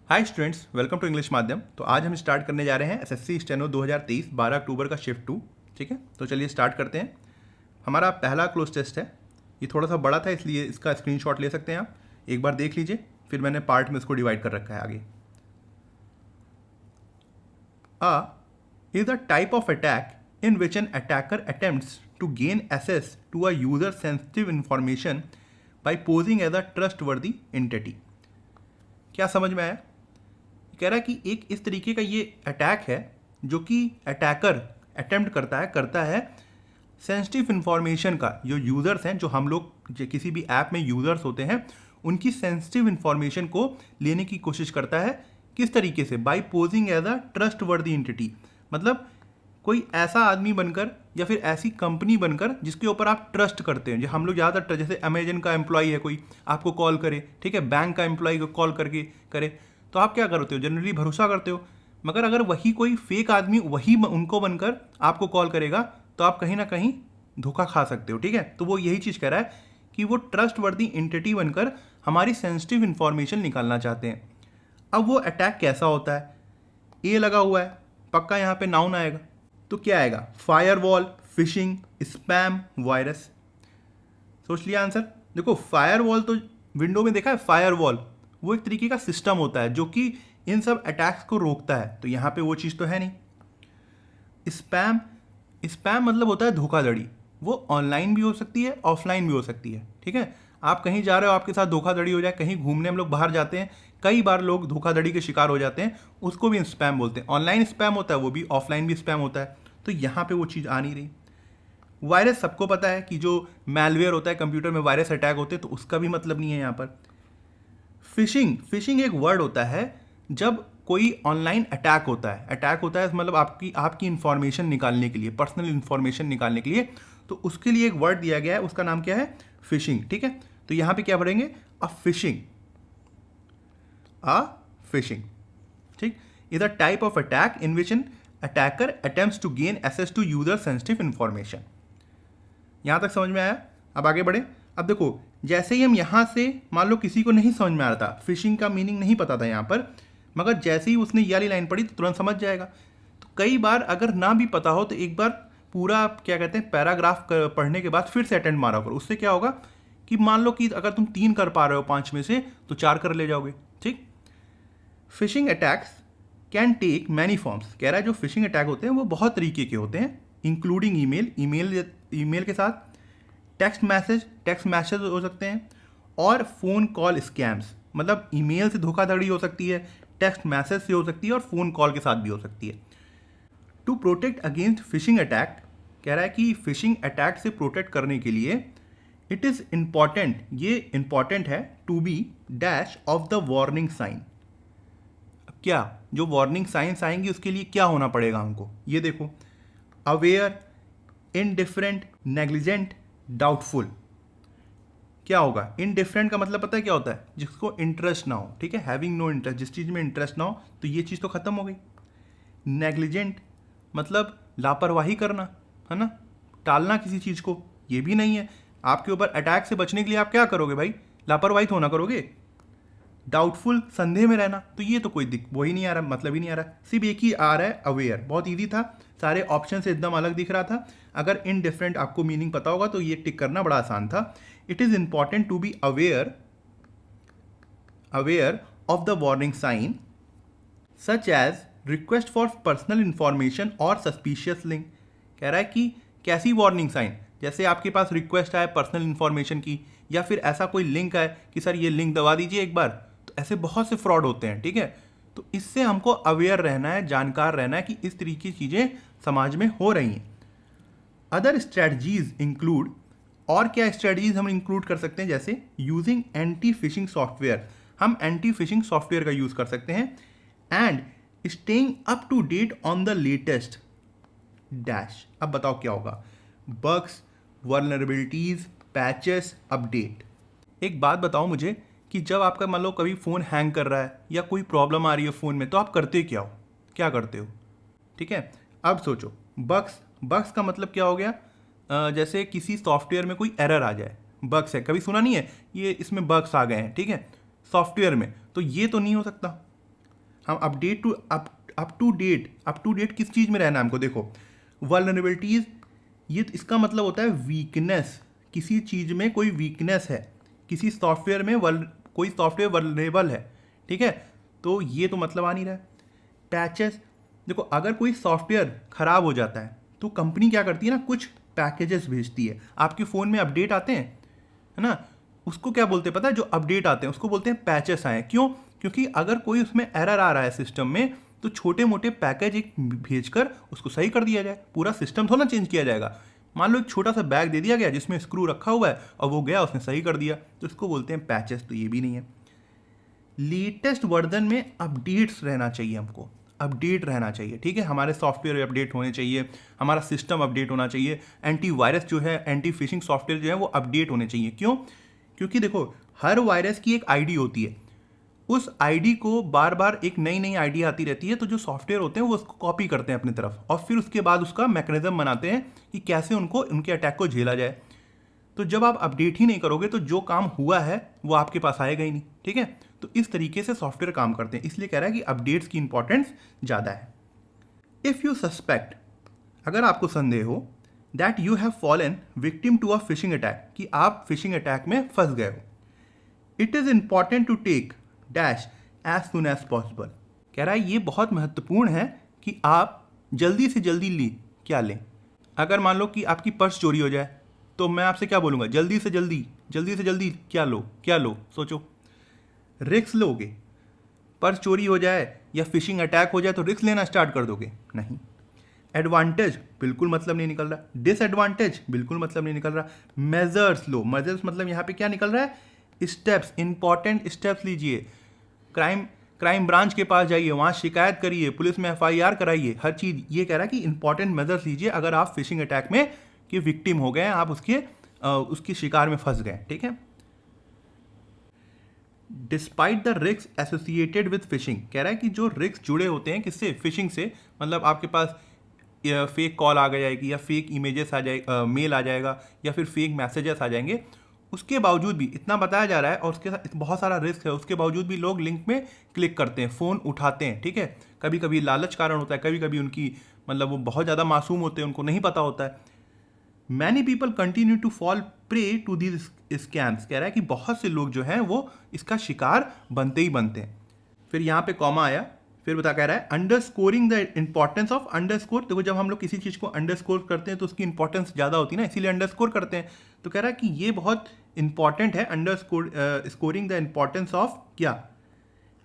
Hi students, welcome to English माध्यम। तो आज हम स्टार्ट करने जा रहे हैं एसएससी स्टेनो 2023 12 अक्टूबर का शिफ्ट 2। ठीक है, तो चलिए स्टार्ट करते हैं। हमारा पहला क्लोज टेस्ट है। ये थोड़ा सा बड़ा था इसलिए इसका स्क्रीनशॉट ले सकते हैं आप। एक बार देख लीजिए, फिर मैंने पार्ट में इसको डिवाइड कर रखा है आगे। Is a type of attack in which an attacker attempts to gain access to a user sensitive information by posing as a trustworthy entity. क्या समझ में आया? कह रहा है कि एक इस तरीके का ये अटैक है जो कि अटैकर अटेम्प्ट करता है सेंसिटिव इन्फॉर्मेशन का। जो यूज़र्स हैं, जो हम लोग जो किसी भी ऐप में यूज़र्स होते हैं, उनकी सेंसिटिव इन्फॉर्मेशन को लेने की कोशिश करता है। किस तरीके से? By posing as a trustworthy entity. मतलब कोई ऐसा आदमी बनकर या फिर ऐसी कंपनी बनकर जिसके ऊपर आप ट्रस्ट करते हैं। जो हम लोग ज़्यादातर, जैसे अमेजन का एम्प्लॉई है, कोई आपको कॉल करे, ठीक है, बैंक का एम्प्लॉई को कॉल करके करे, तो आप क्या करते हो? जनरली भरोसा करते हो। मगर अगर वही कोई फेक आदमी वही उनको बनकर आपको कॉल करेगा तो आप कहीं ना कहीं धोखा खा सकते हो। ठीक है, तो वो यही चीज़ कह रहा है कि वो ट्रस्ट वर्दी एंटिटी बनकर हमारी सेंसिटिव इंफॉर्मेशन निकालना चाहते हैं। अब वो अटैक कैसा होता है? ए लगा हुआ है, पक्का यहाँ पे नाउन आएगा। तो क्या आएगा? Firewall, fishing, spam, virus. सोच लिया आंसर? देखो, फायरवॉल तो विंडो में देखा है। फायरवॉल वो एक तरीके का सिस्टम होता है जो कि इन सब अटैक्स को रोकता है। तो यहाँ पे वो चीज़ तो है नहीं। स्पैम, स्पैम मतलब होता है धोखाधड़ी। वो ऑनलाइन भी हो सकती है, ऑफलाइन भी हो सकती है। ठीक है, आप कहीं जा रहे हो, आपके साथ धोखाधड़ी हो जाए, कहीं घूमने हम लोग बाहर जाते हैं, कई बार लोग धोखाधड़ी के शिकार हो जाते हैं, उसको भी स्पैम बोलते हैं। ऑनलाइन स्पैम होता है, वो भी ऑफलाइन भी स्पैम होता है। तो यहाँ पे वो चीज़ आ नहीं रही। वायरस सबको पता है कि जो मैलवेयर होता है, कंप्यूटर में वायरस अटैक होते हैं, तो उसका भी मतलब नहीं है यहाँ पर। फिशिंग, फिशिंग एक वर्ड होता है जब कोई ऑनलाइन अटैक होता है। अटैक होता है मतलब आपकी इंफॉर्मेशन निकालने के लिए, पर्सनल इंफॉर्मेशन निकालने के लिए। तो उसके लिए एक वर्ड दिया गया है, उसका नाम क्या है? फिशिंग। ठीक है, तो यहाँ पे क्या पढ़ेंगे? A phishing, a phishing. ठीक, is a type of attack in which an attacker attempts to gain access to user sensitive information. यहाँ तक समझ में आया? अब आगे बढ़े। अब देखो, जैसे ही हम यहाँ से, मान लो किसी को नहीं समझ में आ रहा था, फिशिंग का मीनिंग नहीं पता था यहाँ पर, मगर जैसे ही उसने ये वाली लाइन पढ़ी तो तुरंत समझ जाएगा। तो कई बार अगर ना भी पता हो तो एक बार पूरा क्या कहते हैं पैराग्राफ पढ़ने के बाद फिर से अटेंड मारा करो। उससे क्या होगा कि मान लो कि अगर तुम 3 कर पा रहे हो 5 में से, तो 4 कर ले जाओगे। ठीक, phishing attacks can take many forms. कह रहा है जो फिशिंग अटैक होते हैं वो बहुत तरीके के होते हैं, इंक्लूडिंग ईमेल के साथ टेक्स्ट मैसेज हो सकते हैं, और फ़ोन कॉल स्कैम्स। मतलब ईमेल से धोखाधड़ी हो सकती है, टेक्स्ट मैसेज से हो सकती है, और फ़ोन कॉल के साथ भी हो सकती है। To protect against phishing attack, कह रहा है कि फिशिंग अटैक से प्रोटेक्ट करने के लिए इट इज़ इम्पॉर्टेंट, ये इम्पॉर्टेंट है, to be dash of the warning sign. क्या जो वार्निंग साइंस आएंगी उसके लिए क्या होना पड़ेगा हमको? ये देखो, अवेयर, इनडिफरेंट, नेग्लिजेंट, डाउटफुल। क्या होगा? इनडिफरेंट का मतलब पता है क्या होता है? जिसको इंटरेस्ट ना हो। ठीक है, हैविंग नो इंटरेस्ट, जिस चीज़ में इंटरेस्ट ना हो, तो ये चीज़ तो खत्म हो गई। नेग्लिजेंट मतलब लापरवाही करना, है ना, टालना किसी चीज़ को, ये भी नहीं है। आपके ऊपर अटैक से बचने के लिए आप क्या करोगे भाई? लापरवाही तो ना करोगे। डाउटफुल, संदेह में रहना, तो ये तो कोई वो ही नहीं आ रहा, मतलब ही नहीं आ रहा। सिर्फ एक ही आ रहा है, अवेयर। बहुत ईजी था, सारे ऑप्शन से एकदम अलग दिख रहा था। अगर इनडिफरेंट आपको मीनिंग पता होगा तो ये टिक करना बड़ा आसान था। It is important to be aware of the warning sign such as request for personal information और सस्पिशियस लिंक। कह रहा है कि कैसी वार्निंग साइन? जैसे आपके पास रिक्वेस्ट आए पर्सनल इंफॉर्मेशन की, या फिर ऐसा कोई लिंक आए कि सर ये लिंक दबा दीजिए एक बार। तो ऐसे बहुत से फ्रॉड होते हैं। ठीक है, तो इससे हमको अवेयर रहना है, जानकार रहना है कि इस तरीके की चीज़ें समाज में हो रही हैं। अदर स्ट्रेटजीज इंक्लूड, और क्या स्ट्रेटजीज हम इंक्लूड कर सकते हैं? जैसे यूजिंग एंटी फिशिंग सॉफ्टवेयर, हम एंटी फिशिंग सॉफ्टवेयर का यूज़ कर सकते हैं। And staying up to date on the latest dash. अब बताओ क्या होगा? Bugs, vulnerabilities, patches, update. एक बात बताओ मुझे कि जब आपका मान लो कभी फ़ोन हैंग कर रहा है या कोई प्रॉब्लम आ रही है फ़ोन में, तो आप करते क्या हो? क्या करते हो? ठीक है, अब सोचो, बग्स, बग्स का मतलब क्या हो गया? जैसे किसी सॉफ्टवेयर में कोई एरर आ जाए, बग्स है। कभी सुना नहीं है ये इसमें बग्स आ गए हैं? ठीक है, सॉफ्टवेयर में, तो ये तो नहीं हो सकता। हम update to up to date किस चीज़ में रहना है हमको? देखो, वल्नरेबिलिटीज़, ये इसका मतलब होता है वीकनेस, किसी चीज़ में कोई वीकनेस है, किसी सॉफ्टवेयर में कोई सॉफ्टवेयर वल्नरेबल है, ठीक है? तो ये तो मतलब आ नहीं रहा है। पैचेस, देखो अगर कोई सॉफ्टवेयर ख़राब हो जाता है तो कंपनी क्या करती है ना, कुछ पैकेजेस भेजती है। आपके फ़ोन में अपडेट आते हैं, है ना, उसको क्या बोलते हैं पता है? जो अपडेट आते हैं उसको बोलते हैं पैचेस आए। क्यों? क्योंकि अगर कोई उसमें एरर आ रहा है सिस्टम में, तो छोटे मोटे पैकेज एक भेजकर उसको सही कर दिया जाए। पूरा सिस्टम थोड़ा ना चेंज किया जाएगा। मान लो एक छोटा सा बैग दे दिया गया जिसमें स्क्रू रखा हुआ है और वो गया उसने सही कर दिया, तो इसको बोलते हैं पैचेस। तो ये भी नहीं है। लेटेस्ट वर्जन में अपडेट्स रहना चाहिए, हमको अपडेट रहना चाहिए, ठीक है? हमारे सॉफ्टवेयर अपडेट होने चाहिए, हमारा सिस्टम अपडेट होना चाहिए, एंटीवायरस जो है, एंटी फिशिंग सॉफ्टवेयर जो है वो अपडेट होने चाहिए। क्यों? क्योंकि देखो हर वायरस की एक आईडी होती है, उस आईडी को बार बार एक नई नई आईडी आती रहती है, तो जो सॉफ्टवेयर होते हैं वो उसको कॉपी करते हैं अपनी तरफ और फिर उसके बाद उसका मैकेनिज्म बनाते हैं कि कैसे उनको उनके अटैक को झेला जाए। तो जब आप अपडेट ही नहीं करोगे तो जो काम हुआ है वो आपके पास आएगा ही नहीं, ठीक है? तो इस तरीके से सॉफ्टवेयर काम करते हैं, इसलिए कह रहा है कि अपडेट्स की इंपॉर्टेंस ज़्यादा है। इफ़ यू सस्पेक्ट, अगर आपको संदेह हो, that you have fallen victim to a phishing attack, कि आप फिशिंग अटैक में फंस गए हो, it is important to take dash as soon as possible. कह रहा है ये बहुत महत्वपूर्ण है कि आप जल्दी से जल्दी क्या लें। अगर मान लो कि आपकी पर्स चोरी हो जाए तो मैं आपसे क्या बोलूँगा? जल्दी से जल्दी क्या लो, सोचो। रिस्क लोगे? पर्स चोरी हो जाए या फिशिंग अटैक हो जाए तो रिस्क लेना स्टार्ट कर दोगे? नहीं। एडवांटेज बिल्कुल मतलब नहीं निकल रहा, डिसएडवांटेज बिल्कुल मतलब नहीं निकल रहा। मेजर्स लो, मेजर्स मतलब यहाँ पे क्या निकल रहा है? स्टेप्स, इंपॉर्टेंट स्टेप्स लीजिए। क्राइम ब्रांच के पास जाइए, वहाँ शिकायत करिए, पुलिस में FIR कराइए, हर चीज़। ये कह रहा है कि इंपॉर्टेंट मेजर्स लीजिए अगर आप फिशिंग अटैक में कि विक्टिम हो गए, आप उसके शिकार में फंस गए, ठीक है? Despite the risk associated with fishing, कह रहा है कि जो रिस्क जुड़े होते हैं किससे? फिशिंग से। मतलब आपके पास फेक कॉल आ जाएगी या फेक इमेजेस आ जाए, मेल आ जाएगा या फिर फेक मैसेजेस आ जाएंगे। उसके बावजूद भी इतना बताया जा रहा है और उसके साथ बहुत सारा रिस्क है, उसके बावजूद भी लोग लिंक में क्लिक करते हैं, फ़ोन उठाते हैं, ठीक है? कभी कभी लालच कारण होता है, कभी कभी उनकी मतलब वो बहुत ज़्यादा मासूम होते हैं, उनको नहीं पता होता है। Many people continue to fall prey to these scams, कह रहा है कि बहुत से लोग जो हैं वो इसका शिकार बनते ही बनते हैं। फिर यहाँ पे कॉमा आया, फिर कह रहा है अंडरस्कोरिंग द इंपॉर्टेंस ऑफ अंडरस्कोर। देखो जब हम लोग किसी चीज़ को अंडरस्कोर करते हैं तो उसकी इंपॉर्टेंस ज़्यादा होती है ना, इसीलिए अंडरस्कोर करते हैं। तो कह रहा है कि ये बहुत इंपॉर्टेंट है, स्कोरिंग द इंपॉर्टेंस ऑफ क्या?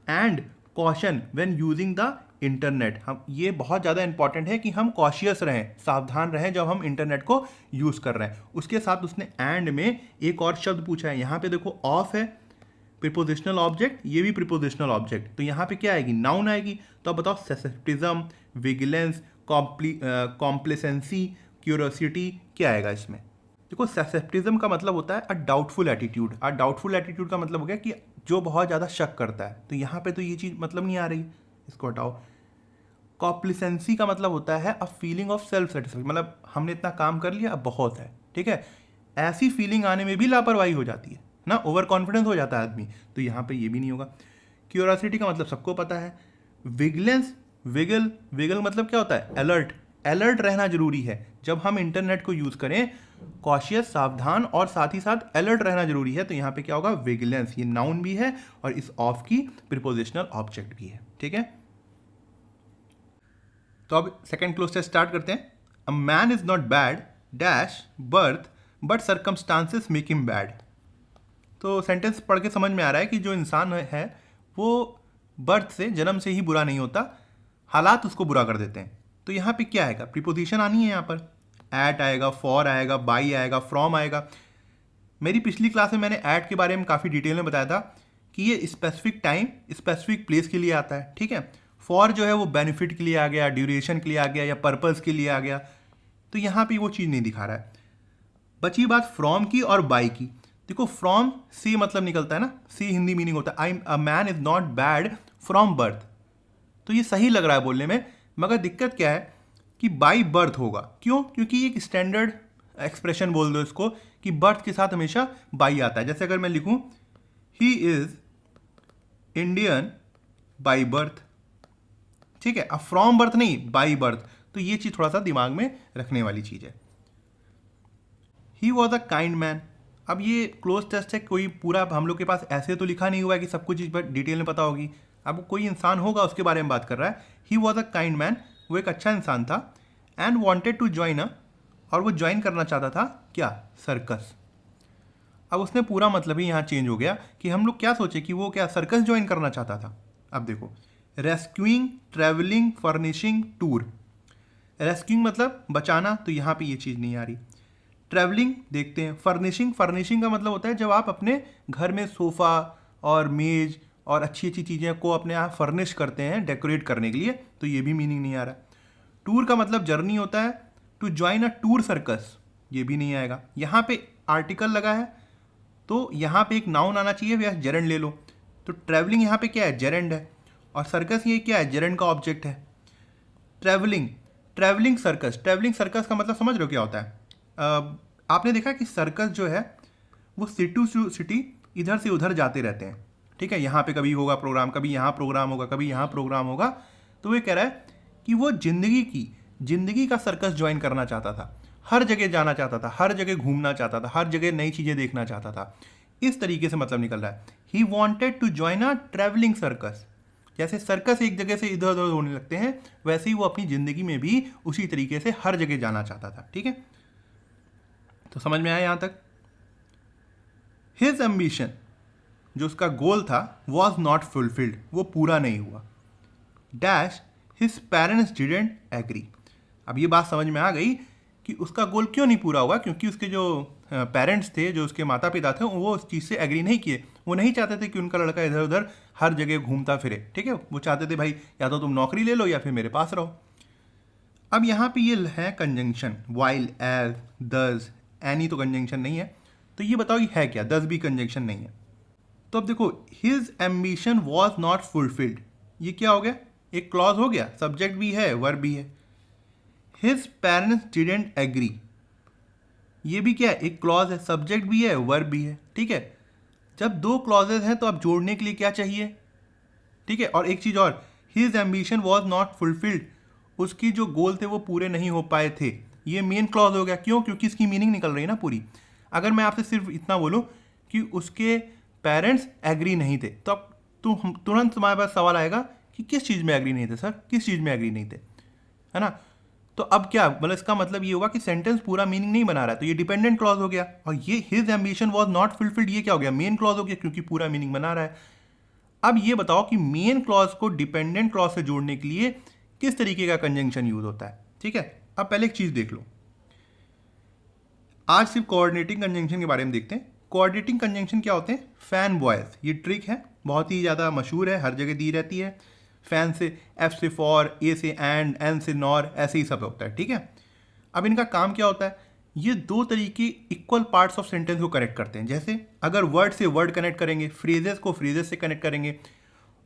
And caution when using the internet. हम ये बहुत ज़्यादा इंपॉर्टेंट है कि हम कॉशियस रहें, सावधान रहें जब हम इंटरनेट को यूज़ कर रहे हैं। उसके साथ उसने एंड में एक और शब्द पूछा है, यहाँ पे देखो ऑफ है, प्रीपोजिशनल ऑब्जेक्ट, ये भी प्रीपोजिशनल ऑब्जेक्ट, तो यहाँ पे क्या आएगी? नाउन आएगी। तो अब बताओ ससेप्टिज्म, विजिलेंस, कॉम्प्लेसेंसी, क्यूरियोसिटी, क्या आएगा इसमें? देखो ससेप्टिज्म का मतलब होता है a doubtful attitude. A doubtful attitude का मतलब हो गया कि जो बहुत ज़्यादा शक करता है, तो यहाँ पे तो ये चीज़ मतलब नहीं आ रही, इसको हटाओ। कॉम्प्लेसेंसी का मतलब होता है a feeling of self satisfaction, मतलब हमने इतना काम कर लिया अब बहुत है, ठीक है? ऐसी फीलिंग आने में भी लापरवाही हो जाती है ना, ओवर कॉन्फिडेंस हो जाता है आदमी, तो यहाँ पे ये भी नहीं होगा। क्यूरियोसिटी का मतलब सबको पता है। विजिलेंस, विगल मतलब क्या होता है? अलर्ट, अलर्ट रहना जरूरी है जब हम इंटरनेट को यूज़ करें। कॉशियस, सावधान, और साथ ही साथ अलर्ट रहना जरूरी है, तो यहाँ पे क्या होगा? विजिलेंस। ये नाउन भी है और इस ऑफ की प्रीपोजिशनल ऑब्जेक्ट भी है, ठीक है? तो अब सेकेंड क्लोज टेस्ट स्टार्ट करते हैं। अ man is not bad dash birth but circumstances make him bad. तो सेंटेंस पढ़ के समझ में आ रहा है कि जो इंसान है वो बर्थ से, जन्म से ही बुरा नहीं होता, हालात उसको बुरा कर देते हैं। तो यहाँ पे क्या आएगा? प्रीपोजिशन आनी है, यहाँ पर एट आएगा, फॉर आएगा, बाई आएगा, फ्रॉम आएगा। मेरी पिछली क्लास में मैंने एट के बारे में काफ़ी डिटेल में बताया था कि ये स्पेसिफिक टाइम, स्पेसिफिक प्लेस के लिए आता है, ठीक है? फॉर जो है वो बेनिफिट के लिए आ गया, ड्यूरेशन के लिए आ गया, या पर्पस के लिए आ गया। तो यहाँ पे वो चीज़ नहीं दिखा रहा है। बची बात फ्रॉम की और बाई की। देखो फ्रॉम से मतलब निकलता है ना, से हिंदी मीनिंग होता है I a man is not bad from birth. तो ये सही लग रहा है बोलने में, मगर दिक्कत क्या है कि बाई बर्थ होगा। क्यों? क्योंकि एक स्टैंडर्ड एक्सप्रेशन बोल दो इसको कि बर्थ के साथ हमेशा बाई आता है। जैसे अगर मैं लिखूं he is Indian by birth, ठीक है, अब फ्रॉम बर्थ नहीं, बाई बर्थ। तो ये चीज़ थोड़ा सा दिमाग में रखने वाली चीज़ है। He was a kind man. अब ये क्लोज टेस्ट है, कोई पूरा हम लोग के पास ऐसे तो लिखा नहीं हुआ है कि सब कुछ चीज़ पर डिटेल में पता होगी। अब कोई इंसान होगा उसके बारे में बात कर रहा है। He was a kind man, वो एक अच्छा इंसान था। And wanted to join a, और वो ज्वाइन करना चाहता था क्या, सर्कस। अब उसने पूरा मतलब ही यहाँ चेंज हो गया कि हम लोग क्या सोचे कि वो क्या सर्कस ज्वाइन करना चाहता था। अब देखो, rescuing, travelling, furnishing, tour. Rescuing मतलब बचाना, तो यहाँ पे ये चीज़ नहीं आ रही। ट्रैवलिंग देखते हैं, फर्निशिंग, फर्निशिंग का मतलब होता है जब आप अपने घर में सोफ़ा और मेज और अच्छी अच्छी चीज़ें को अपने यहाँ फर्निश करते हैं डेकोरेट करने के लिए, तो ये भी मीनिंग नहीं आ रहा। टूर का मतलब जर्नी होता है, to join a tour circus, ये भी नहीं आएगा। यहाँ पे आर्टिकल लगा है तो यहाँ पे एक नाउन आना चाहिए, या जेरेंड ले लो। तो ट्रैवलिंग यहाँ पे क्या है, जेरेंड है, और सर्कस ये क्या है, जेरेंड का ऑब्जेक्ट है। Travelling, travelling circus, travelling circus का मतलब समझ रहे हो क्या होता है। आपने देखा कि सर्कस जो है वो सिटी टू सिटी इधर से उधर जाते रहते हैं, ठीक है। यहाँ पे कभी होगा प्रोग्राम, कभी यहाँ प्रोग्राम होगा, कभी यहाँ प्रोग्राम होगा। तो वो कह रहा है कि वो जिंदगी का सर्कस ज्वाइन करना चाहता था, हर जगह जाना चाहता था, हर जगह घूमना चाहता था, हर जगह नई चीज़ें देखना चाहता था। इस तरीके से मतलब निकल रहा है। He wanted to join a travelling circus. जैसे सर्कस एक जगह से इधर उधर होने लगते हैं, वैसे ही वो अपनी ज़िंदगी में भी उसी तरीके से हर जगह जाना चाहता था, ठीक है। तो समझ में आया यहाँ तक। हिज एम्बिशन, जो उसका गोल था, वॉज नॉट फुलफिल्ड, वो पूरा नहीं हुआ। Dash his parents didn't agree. अब ये बात समझ में आ गई कि उसका गोल क्यों नहीं पूरा हुआ, क्योंकि उसके जो पेरेंट्स थे, जो उसके माता पिता थे, वो उस चीज़ से एग्री नहीं किए। वो नहीं चाहते थे कि उनका लड़का इधर उधर हर जगह घूमता फिरे, ठीक है। वो चाहते थे भाई या तो तुम नौकरी ले लो या फिर मेरे पास रहो। अब यहाँ पे ये है कंजंक्शन, वाइल, एज, दस, एनी तो कंजंक्शन नहीं है। तो ये बताओ ये है क्या, दस भी कंजंक्शन नहीं है। तो अब देखो, his ambition was not fulfilled, ये क्या हो गया, एक क्लॉज हो गया, सब्जेक्ट भी है, वर्ब भी है। हिज पेरेंट्स डिडेंट एग्री, ये भी क्या है, एक क्लॉज है, सब्जेक्ट भी है, वर्ब भी है, ठीक है। जब दो क्लॉजेज हैं तो अब जोड़ने के लिए क्या चाहिए, ठीक है। और एक चीज़ और, his ambition was not fulfilled, उसकी जो गोल थे वो पूरे नहीं हो पाए थे, ये मेन क्लॉज हो गया। क्यों, क्योंकि इसकी मीनिंग निकल रही है ना पूरी। अगर मैं आपसे सिर्फ इतना बोलूँ कि उसके पेरेंट्स एग्री नहीं थे, तो अब तुरंत तुम्हारे पास सवाल आएगा कि किस चीज़ में एग्री नहीं थे सर, किस चीज़ में एग्री नहीं थे, है ना। तो अब क्या मतलब, इसका मतलब ये होगा कि सेंटेंस पूरा मीनिंग नहीं बना रहा है, तो ये डिपेंडेंट क्लॉज हो गया। और ये his ambition was not fulfilled, ये क्या हो गया, मेन क्लॉज हो गया, क्योंकि पूरा मीनिंग बना रहा है। अब ये बताओ कि मेन क्लॉज को डिपेंडेंट क्लॉज से जोड़ने के लिए किस तरीके का कंजंक्शन यूज होता है, ठीक है। अब पहले एक चीज़ देख लो, आज सिर्फ कोऑर्डिनेटिंग कंजंक्शन के बारे में देखते हैं। कोऑर्डिनेटिंग कंजंक्शन क्या होते हैं, फैन बॉयज, ये ट्रिक है, बहुत ही ज़्यादा मशहूर है, हर जगह दी रहती है। फैन से, एफ से फॉर, ए से एंड, एन से नॉर, ऐसे ही सब होता है, ठीक है। अब इनका काम क्या होता है, ये दो तरीके इक्वल पार्ट्स ऑफ सेंटेंस को कनेक्ट करते हैं। जैसे अगर वर्ड से वर्ड कनेक्ट करेंगे, फ्रेजेस को फ्रेजेस से कनेक्ट करेंगे,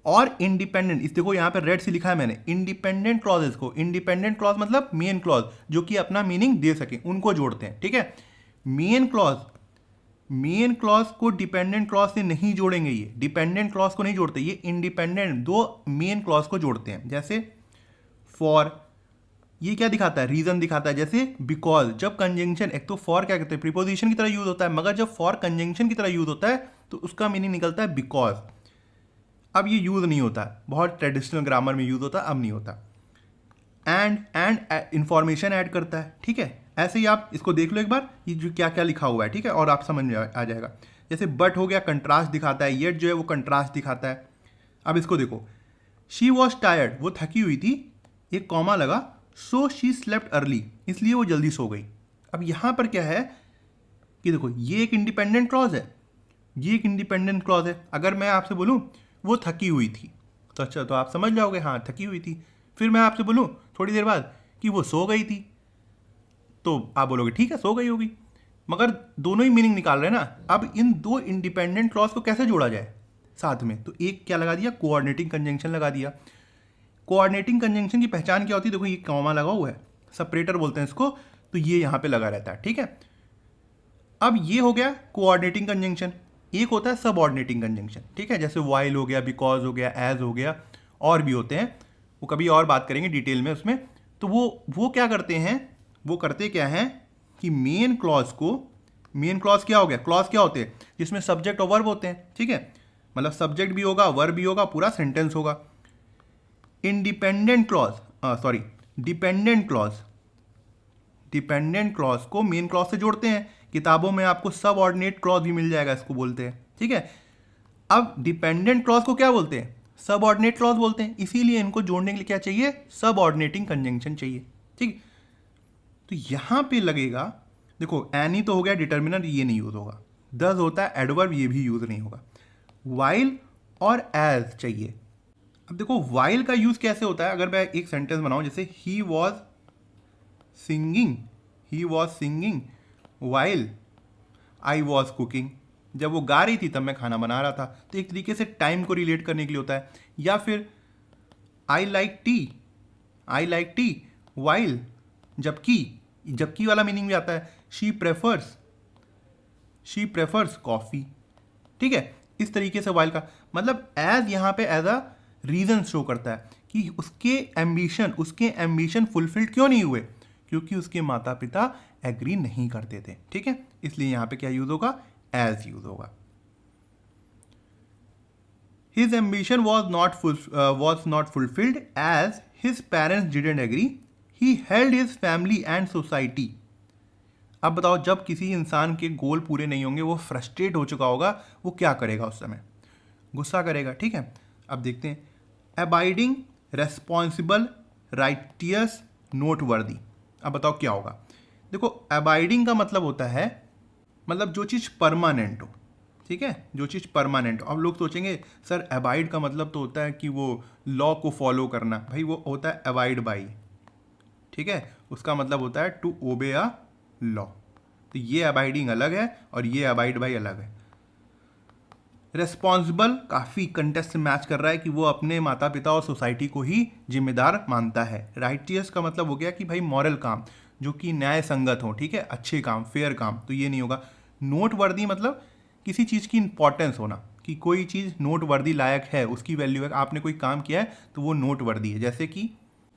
और इंडिपेंडेंट, इस देखो यहाँ पे रेड से लिखा है मैंने, इंडिपेंडेंट क्लॉजेस को, इंडिपेंडेंट क्लॉज मतलब मेन क्लॉज जो कि अपना मीनिंग दे सके, उनको जोड़ते हैं, ठीक है। मेन क्लॉज को डिपेंडेंट क्लॉज से नहीं जोड़ेंगे, ये डिपेंडेंट क्लॉज को नहीं जोड़ते, ये इंडिपेंडेंट दो मेन क्लॉज को जोड़ते हैं। जैसे फॉर, ये क्या दिखाता है, रीजन दिखाता है। जैसे बिकॉज, जब कंजंक्शन, एक तो फॉर क्या कहते हैं, प्रीपोजिशन की तरह यूज होता है, मगर जब फॉर कंजंक्शन की तरह यूज होता है तो उसका मीनिंग निकलता है बिकॉज। अब ये यूज नहीं होता, बहुत ट्रेडिशनल ग्रामर में यूज होता है, अब नहीं होता। एंड इंफॉर्मेशन ऐड करता है, ठीक है। ऐसे ही आप इसको देख लो एक बार, ये जो क्या क्या लिखा हुआ है, ठीक है, और आप समझ में आ जाएगा। जैसे बट हो गया, कंट्रास्ट दिखाता है, येट जो है वो कंट्रास्ट दिखाता है। अब इसको देखो, शी वॉज टायर्ड, वो थकी हुई थी, एक कॉमा लगा, सो शी स्लेप्ट अर्ली, इसलिए वो जल्दी सो गई। अब यहाँ पर क्या है कि देखो, ये एक इंडिपेंडेंट क्लॉज है, ये एक इंडिपेंडेंट क्लॉज है। अगर मैं आपसे बोलूँ वो थकी हुई थी, तो अच्छा, तो आप समझ जाओगे हाँ थकी हुई थी। फिर मैं आपसे बोलूँ थोड़ी देर बाद कि वो सो गई थी, तो आप बोलोगे ठीक है सो गई होगी, मगर दोनों ही मीनिंग निकाल रहे हैं ना। अब इन दो इंडिपेंडेंट क्लॉज को कैसे जोड़ा जाए साथ में, तो एक क्या लगा दिया, कोऑर्डिनेटिंग कंजंक्शन लगा दिया। कोऑर्डिनेटिंग कंजंक्शन की पहचान क्या होती है, देखो ये कॉमा लगा हुआ है, सेपरेटर बोलते हैं इसको, तो ये यहाँ पे लगा रहता है, ठीक है। अब ये हो गया कोऑर्डिनेटिंग कंजंक्शन। एक होता है सबऑर्डिनेटिंग कंजंक्शन, ठीक है, जैसे वाइल हो गया, बिकॉज हो गया, एज हो गया, और भी होते हैं। वो कभी और बात करेंगे डिटेल में उसमें। तो वो क्या करते हैं, वो करते क्या हैं कि मेन क्लॉज क्या हो गया, क्लॉज क्या होते हैं जिसमें सब्जेक्ट और वर्ब होते हैं, ठीक है, मतलब सब्जेक्ट भी होगा, वर्ब भी होगा, पूरा सेंटेंस होगा। Independent clause sorry dependent clause को मेन क्लॉज से जोड़ते हैं। किताबों में आपको सब ऑर्डिनेट क्लॉज भी मिल जाएगा, इसको बोलते हैं, ठीक है। अब डिपेंडेंट क्लॉज को क्या बोलते हैं, सब ऑर्डिनेट क्लॉज बोलते हैं, इसीलिए इनको जोड़ने के लिए क्या चाहिए, सब ऑर्डिनेटिंग कंजंक्शन चाहिए, ठीक। तो यहां पे लगेगा, देखो एनी तो हो गया डिटर्मिनर, ये नहीं यूज होगा। दस होता है एडवर्ब, ये भी यूज नहीं होगा। वाइल और एज चाहिए। अब देखो वाइल का यूज कैसे होता है, अगर मैं एक सेंटेंस बनाऊं जैसे he was singing while I was cooking, जब वो गा रही थी तब मैं खाना बना रहा था, तो एक तरीके से टाइम को रिलेट करने के लिए होता है। या फिर आई लाइक टी वाइल, जबकि वाला मीनिंग भी आता है। शी प्रेफर्स कॉफी, ठीक है। इस तरीके से वाइल का मतलब एज यहाँ पे एज अ रीजन शो करता है कि उसके एम्बिशन फुलफिल्ड क्यों नहीं हुए, क्योंकि उसके माता पिता एग्री नहीं करते थे, ठीक है। इसलिए यहां पे क्या यूज होगा, एज यूज होगा। His ambition was not fulfilled as his parents didn't agree, he held his family and society. अब बताओ, जब किसी इंसान के गोल पूरे नहीं होंगे, वो फ्रस्ट्रेट हो चुका होगा, वो क्या करेगा उस समय, गुस्सा करेगा, ठीक है। अब देखते हैं, अबाइडिंग, रेस्पॉन्सिबल, राइटियस, नोटवर्दी। अब बताओ क्या होगा। देखो अबाइडिंग का मतलब होता है, मतलब जो चीज़ परमानेंट हो, ठीक है, जो चीज़ परमानेंट हो। अब लोग सोचेंगे सर अबाइड का मतलब तो होता है कि वो लॉ को फॉलो करना, भाई वो होता है अबाइड बाई, ठीक है, उसका मतलब होता है टू ओबे अ लॉ। तो ये अबाइडिंग अलग है और ये अबाइड बाई अलग है। रेस्पॉन्सिबल काफ़ी कंटेस्ट से मैच कर रहा है कि वो अपने माता पिता और सोसाइटी को ही जिम्मेदार मानता है। राइटियस का मतलब हो गया कि भाई मॉरल काम, जो कि न्याय संगत हो, ठीक है, अच्छे काम, फेयर काम, तो ये नहीं होगा। नोटवर्दी मतलब किसी चीज़ की इंपॉर्टेंस होना, कि कोई चीज़ नोटवर्दी लायक है, उसकी वैल्यू है, आपने कोई काम किया है तो वो नोटवर्दी है।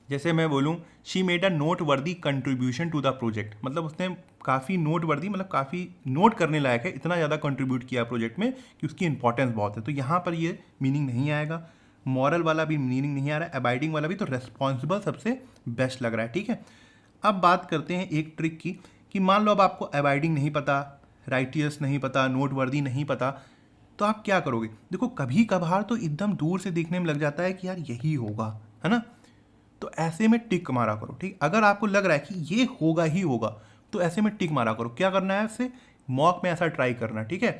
जैसे मैं बोलूँ she made a noteworthy contribution to the project, मतलब उसने काफ़ी नोटवर्दी मतलब काफ़ी नोट करने लायक है, इतना ज़्यादा कंट्रीब्यूट किया प्रोजेक्ट में कि उसकी इंपॉर्टेंस बहुत है। तो यहाँ पर ये मीनिंग नहीं आएगा, मॉरल वाला भी मीनिंग नहीं आ रहा है, अबाइडिंग वाला भी, तो रेस्पॉन्सिबल सबसे बेस्ट लग रहा है, ठीक है। अब बात करते हैं एक ट्रिक की, कि मान लो अब आपको अबाइडिंग नहीं पता, राइटियस नहीं पता, नोटवर्दी नहीं पता, तो आप क्या करोगे। देखो कभी कभार तो एकदम दूर से देखने में लग जाता है कि यार यही होगा, है ना, तो ऐसे में टिक मारा करो, ठीक। अगर आपको लग रहा है कि ये होगा ही होगा, तो ऐसे में टिक मारा करो। क्या करना है, इससे मॉक में ऐसा ट्राई करना, ठीक है।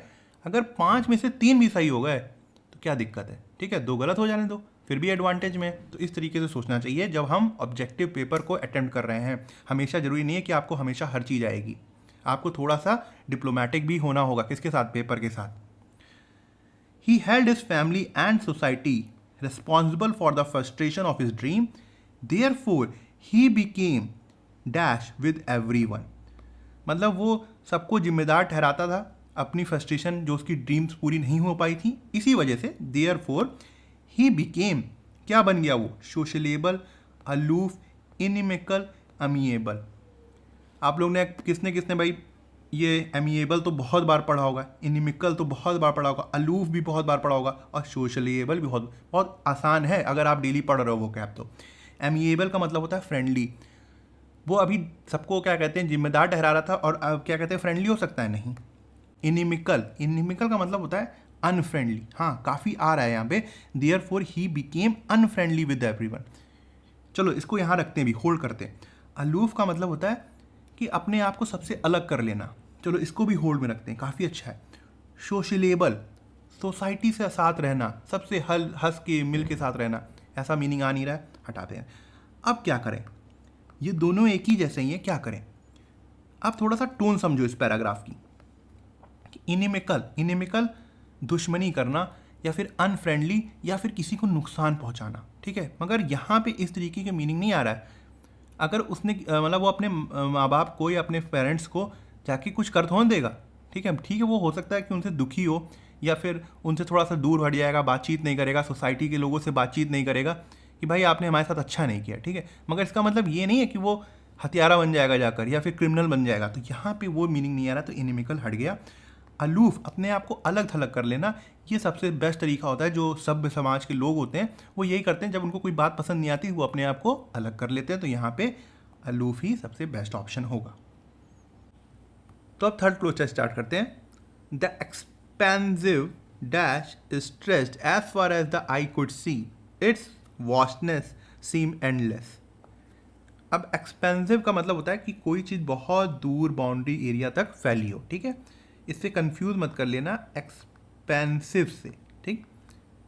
अगर 5 में से 3 भी सही हो गए तो क्या दिक्कत है, ठीक है, 2 गलत हो जाने दो, फिर भी एडवांटेज में। तो इस तरीके से सोचना चाहिए जब हम ऑब्जेक्टिव पेपर को अटेम्प्ट कर रहे हैं। हमेशा जरूरी नहीं है कि आपको हमेशा हर चीज़ आएगी, आपको थोड़ा सा डिप्लोमेटिक भी होना होगा, किसके साथ, पेपर के साथ। ही held his family and society responsible for the frustration of his dream, therefore he became dash with everyone। मतलब वो सबको जिम्मेदार ठहराता था अपनी फ्रस्ट्रेशन, जो उसकी ड्रीम्स पूरी नहीं हो पाई थी, इसी वजह से therefore he became, क्या बन गया वो, सोशलेबल, अलूफ, इनिमिकल, अमीएबल। आप लोग ने किसने किसने भाई ये एमिएबल तो बहुत बार पढ़ा होगा, इनिमिकल तो बहुत बार पढ़ा होगा, अलूफ भी बहुत बार पढ़ा होगा, और सोशलेबल भी बहुत बहुत आसान है अगर आप डेली पढ़ रहे हो वो कैप। तो एमिएबल का मतलब होता है फ्रेंडली, वो अभी सबको क्या कहते हैं, जिम्मेदार ठहरा रहा था, और अब क्या कहते हैं, फ्रेंडली हो सकता है, नहीं। इनिमिकल का मतलब होता है अनफ्रेंडली, हाँ काफ़ी आ रहा है यहाँ पे, therefore he became unfriendly with everyone. चलो इसको यहाँ रखते हैं भी, होल्ड करते हैं। अलूफ का मतलब होता है कि अपने आप को सबसे अलग कर लेना, चलो इसको भी होल्ड में रखते हैं, काफ़ी अच्छा है। सोशलेबल, सोसाइटी से साथ रहना, सबसे हंस के मिल के साथ रहना, ऐसा मीनिंग आ नहीं रहा है, हटाते हैं। अब क्या करें, ये दोनों एक ही जैसे ही हैं, क्या करें। अब थोड़ा सा टोन समझो इस पैराग्राफ की। इनिमिकल दुश्मनी करना, या फिर अनफ्रेंडली, या फिर किसी को नुकसान पहुंचाना, ठीक है। मगर यहाँ पे इस तरीके के मीनिंग नहीं आ रहा है। अगर उसने मतलब वो अपने माँ बाप को या अपने पेरेंट्स को जाके कुछ कर थोड़ा देगा, ठीक है, वो हो सकता है कि उनसे दुखी हो, या फिर उनसे थोड़ा सा दूर हट जाएगा, बातचीत नहीं करेगा, सोसाइटी के लोगों से बातचीत नहीं करेगा, कि भाई आपने हमारे साथ अच्छा नहीं किया, ठीक है, मगर इसका मतलब ये नहीं है कि वो हत्यारा बन जाएगा जाकर या फिर क्रिमिनल बन जाएगा, तो यहाँ पे वो मीनिंग नहीं आ रहा, तो इनिमिकल हट गया। अलूफ, अपने आप को अलग थलग कर लेना, ये सबसे बेस्ट तरीका होता है। जो सभ्य समाज के लोग होते हैं वो यही करते हैं, जब उनको कोई बात पसंद नहीं आती वो अपने आप को अलग कर लेते हैं, तो यहाँ पे अलूफ ही सबसे बेस्ट ऑप्शन होगा। तो अब थर्ड क्लोजर स्टार्ट करते हैं। The expensive dash is stretched as far as the eye could see, its vastness seem endless. अब एक्सपेंसिव का मतलब होता है कि कोई चीज़ बहुत दूर बाउंड्री एरिया तक फैली हो, ठीक है, इससे कंफ्यूज मत कर लेना एक्सपेंसिव से, ठीक,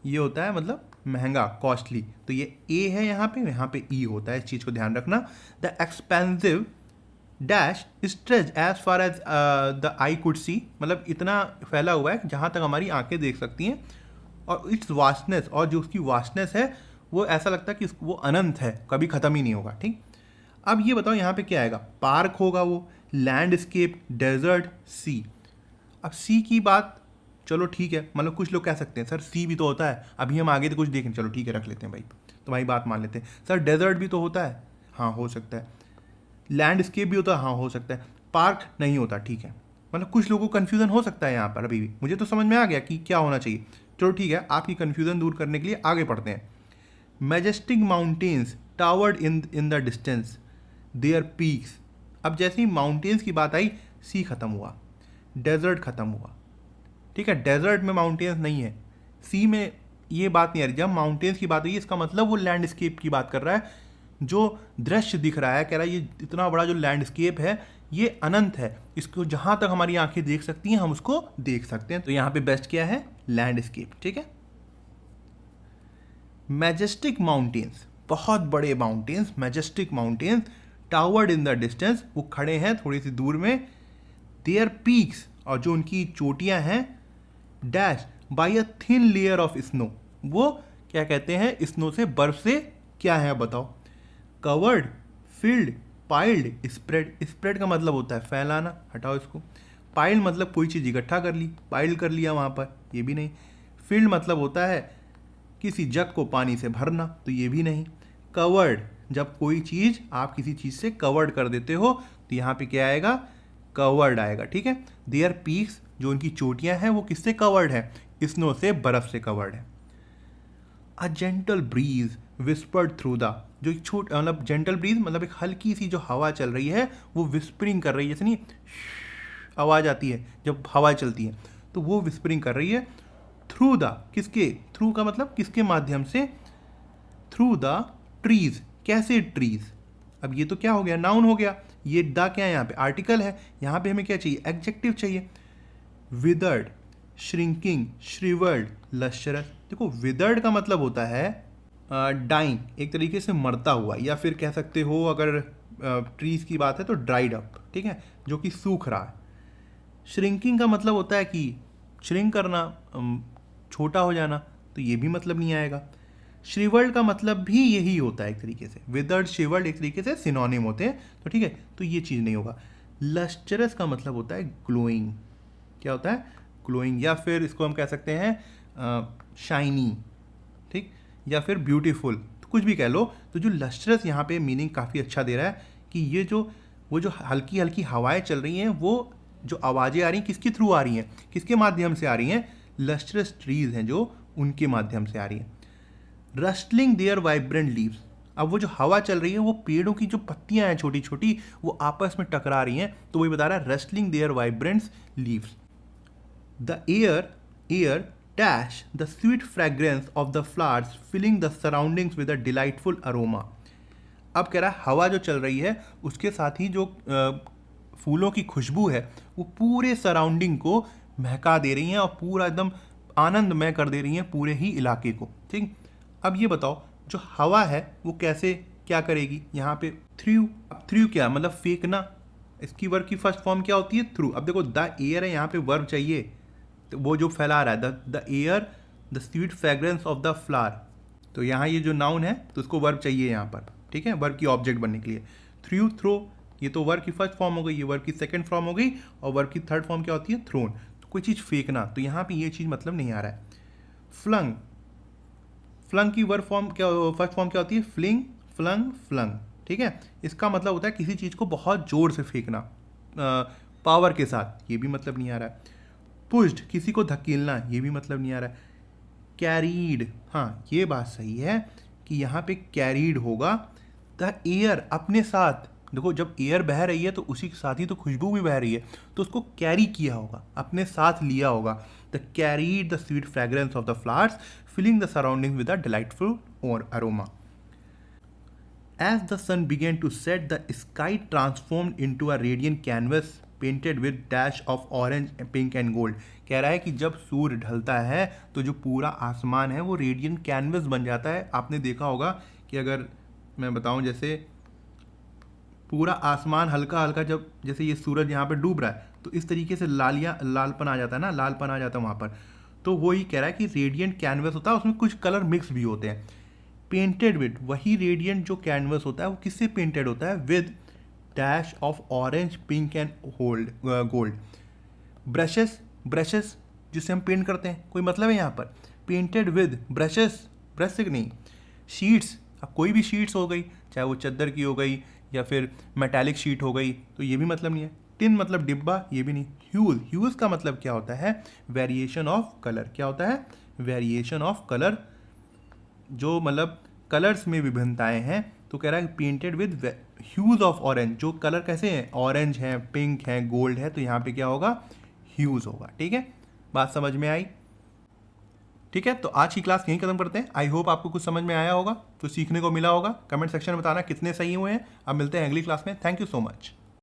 ये होता है मतलब महंगा, कॉस्टली, तो ये ए है यहाँ पे ई होता है, इस चीज़ को ध्यान रखना। The expensive dash stretch as far as the eye could see, मतलब इतना फैला हुआ है जहाँ तक हमारी आंखें देख सकती हैं, और इट्स वास्टनेस, और जो उसकी वास्टनेस है वो ऐसा लगता है कि वो अनंत है, कभी ख़त्म ही नहीं होगा, ठीक। अब ये बताओ यहाँ पे क्या आएगा, पार्क होगा वो, लैंडस्केप, डेजर्ट, सी। अब सी की बात चलो ठीक है, मतलब कुछ लोग कह सकते हैं सर सी भी तो होता है, अभी हम आगे तो कुछ देखें, चलो ठीक है रख लेते हैं भाई, तुम्हारी बात मान लेते हैं। सर डेजर्ट भी तो होता है, हाँ हो सकता है। लैंडस्केप भी होता है, हाँ हो सकता है। पार्क नहीं होता, ठीक है, मतलब कुछ लोगों को कन्फ्यूज़न हो सकता है यहाँ पर। अभी भी मुझे तो समझ में आ गया कि क्या होना चाहिए, चलो ठीक है, आपकी कन्फ्यूज़न दूर करने के लिए आगे बढ़ते हैं। Majestic mountains towered in the distance their peaks. अब जैसे ही माउंटेन्स की बात आई, सी खत्म हुआ, डेजर्ट खत्म हुआ, ठीक है, डेजर्ट में माउंटेन्स नहीं है, सी में ये बात नहीं आ रही। जब माउंटेन्स की बात हुई इसका मतलब वो लैंडस्केप की बात कर रहा है, जो दृश्य दिख रहा है, कह रहा है ये इतना बड़ा जो लैंडस्केप है ये अनंत है, इसको जहाँ तक हमारी आंखें देख सकती हैं हम उसको देख सकते हैं, तो यहाँ पे बेस्ट क्या है, लैंडस्केप, ठीक है। मैजेस्टिक माउंटेन्स, बहुत बड़े mountains, majestic mountains, towered in the distance, वो खड़े हैं थोड़ी सी दूर में, देयर पीक्स, और जो उनकी चोटियां हैं, dash by a thin layer of snow, वो क्या कहते हैं, स्नो से, बर्फ से क्या है बताओ, covered, field, piled, spread. Spread का मतलब होता है फैलाना, हटाओ इसको। पाइल्ड मतलब कोई चीज़ इकट्ठा कर ली, पाइल्ड कर लिया वहाँ पर, ये भी नहीं। फील्ड मतलब होता है किसी जग को पानी से भरना, तो ये भी नहीं। कवर्ड, जब कोई चीज़ आप किसी चीज़ से कवर्ड कर देते हो, तो यहाँ पे क्या आएगा, कवर्ड आएगा, ठीक है। देयर पीक्स, जो उनकी चोटियां हैं वो किससे कवर्ड है, स्नो से, बर्फ से कवर्ड है। A gentle breeze whispered through the, जो एक मतलब जेंटल ब्रीज मतलब एक हल्की सी जो हवा चल रही है वो विस्परिंग कर रही है, जैसे नहीं आवाज़ आती है जब हवा चलती है, तो वो विस्परिंग कर रही है। थ्रू द, किसके थ्रू का मतलब किसके माध्यम से, थ्रू द ट्रीज, कैसे ट्रीज। अब ये तो क्या हो गया, नाउन हो गया, ये द क्या है यहाँ पे, आर्टिकल है, यहाँ पे हमें क्या चाहिए, एडजेक्टिव चाहिए। Withered, shrinking, shrivelled, lustrous. देखो विदर्ड का मतलब होता है डाइंग, एक तरीके से मरता हुआ, या फिर कह सकते हो अगर ट्रीज की बात है तो ड्राइड अप, ठीक है, जो कि सूख रहा है। श्रिंकिंग का मतलब होता है कि श्रिंक करना, छोटा हो जाना, तो ये भी मतलब नहीं आएगा। श्रिवर्ड का मतलब भी यही होता है एक तरीके से, विदर्ड श्रिवर्ड एक तरीके से सिनोनिम होते हैं, तो ठीक है, तो ये चीज़ नहीं होगा। लस्टरस का मतलब होता है ग्लोइंग, क्या होता है, ग्लोइंग, या फिर इसको हम कह सकते हैं शाइनी, ठीक, या फिर ब्यूटीफुल, तो कुछ भी कह लो। तो जो लस्टरस यहाँ पे मीनिंग काफ़ी अच्छा दे रहा है कि ये जो वो जो हल्की हल्की हवाएं चल रही हैं, वो जो आवाज़ें आ रही हैं किसके थ्रू आ रही हैं, किसके माध्यम से आ रही हैं, लस्टरस ट्रीज हैं जो उनके माध्यम से आ रही हैं। रस्टलिंग देयर वाइब्रेंट लीव्स, अब वो जो हवा चल रही है वो पेड़ों की जो पत्तियां हैं छोटी छोटी वो आपस में टकरा रही हैं, तो वही बता रहा है rustling their vibrants leaves. The air dash the sweet fragrance of the flowers filling the surroundings with a delightful aroma. अब कह रहा है हवा जो चल रही है उसके साथ ही जो फूलों की खुशबू है वो पूरे सराउंडिंग को महका दे रही हैं और पूरा एकदम आनंदमय कर दे रही हैं पूरे ही इलाके को, ठीक। अब ये बताओ जो हवा है वो कैसे क्या करेगी, यहाँ पे थ्रू, अब थ्रू क्या मतलब फेंकना, इसकी वर्ब की फर्स्ट फॉर्म क्या होती है, थ्रू। अब देखो द एयर है, यहाँ पे वर्ब चाहिए, तो वो जो फैला रहा है the air the sweet fragrance of the flower, तो यहाँ ये जो नाउन है तो उसको वर्ब चाहिए यहाँ पर, ठीक है, वर्ब की ऑब्जेक्ट बनने के लिए। थ्रू, थ्रो, ये तो वर्ब की फर्स्ट फॉर्म हो गई, ये वर्ब की सेकंड फॉर्म हो गई, और वर्ब की थर्ड फॉर्म क्या होती है, थ्रोन, तो कोई चीज़ फेंकना, तो यहाँ पे ये चीज़ मतलब नहीं आ रहा है। फ्लंग, फ्लंग की वर्ब फॉर्म क्या, फर्स्ट फॉर्म क्या होती है? फ्लिंग, फ्लंग, फ्लंग, ठीक है। इसका मतलब होता है किसी चीज़ को बहुत जोर से फेंकना, पावर के साथ, ये भी मतलब नहीं आ रहा है। पुश्ड, किसी को धकेलना, ये भी मतलब नहीं आ रहा है। कैरीड, हाँ ये बात सही है कि यहाँ पे कैरीड होगा। द एयर, अपने साथ, देखो जब एयर बह रही है तो उसी के साथ ही तो खुशबू भी बह रही है, तो उसको कैरी किया होगा, अपने साथ लिया होगा। The carried the sweet fragrance of the flowers filling the surrounding with a delightful और aroma. As the sun began to set, the sky transformed into a radiant canvas painted with dash of orange, pink and gold. कह रहा है कि जब सूर्य ढलता है तो जो पूरा आसमान है वो रेडियंट कैनवस बन जाता है। आपने देखा होगा कि अगर मैं बताऊं, जैसे पूरा आसमान हल्का हल्का, जब जैसे ये सूरज यहाँ पे डूब रहा है तो इस तरीके से लालपन आ जाता है ना, लालपन आ जाता है वहाँ पर। तो वही कह रहा है कि रेडियंट कैनवस होता है, उसमें कुछ कलर मिक्स भी होते हैं। पेंटेड विद, वही रेडियंट जो कैनवस होता है वो किससे पेंटेड होता है? With dash of orange, pink and gold. Brushes, brushes जिससे हम पेंट करते हैं, कोई मतलब है यहाँ पर? पेंटेड विद ब्रशेस, ब्रश से नहीं। शीट्स, अब कोई भी शीट्स हो गई, चाहे वो चद्दर की हो गई या फिर मेटालिक शीट हो गई, तो ये भी मतलब नहीं है। टिन मतलब डिब्बा, ये भी नहीं। ह्यूज, ह्यूज का मतलब क्या होता है? Variation of colour. क्या होता है? वेरिएशन ऑफ कलर, जो मतलब कलर्स में विभिन्नताएं हैं। तो कह रहा है painted with huge of orange, जो कलर कैसे हैं? ऑरेंज है, पिंक है, गोल्ड है, तो यहाँ पे क्या होगा? ह्यूज होगा। ठीक है, बात समझ में आई? ठीक है, तो आज की क्लास यहीं खत्म करते हैं। आई होप आपको कुछ समझ में आया होगा, तो सीखने को मिला होगा। कमेंट सेक्शन में बताना कितने सही हुए हैं। अब मिलते हैं अगली क्लास में। Thank you so much.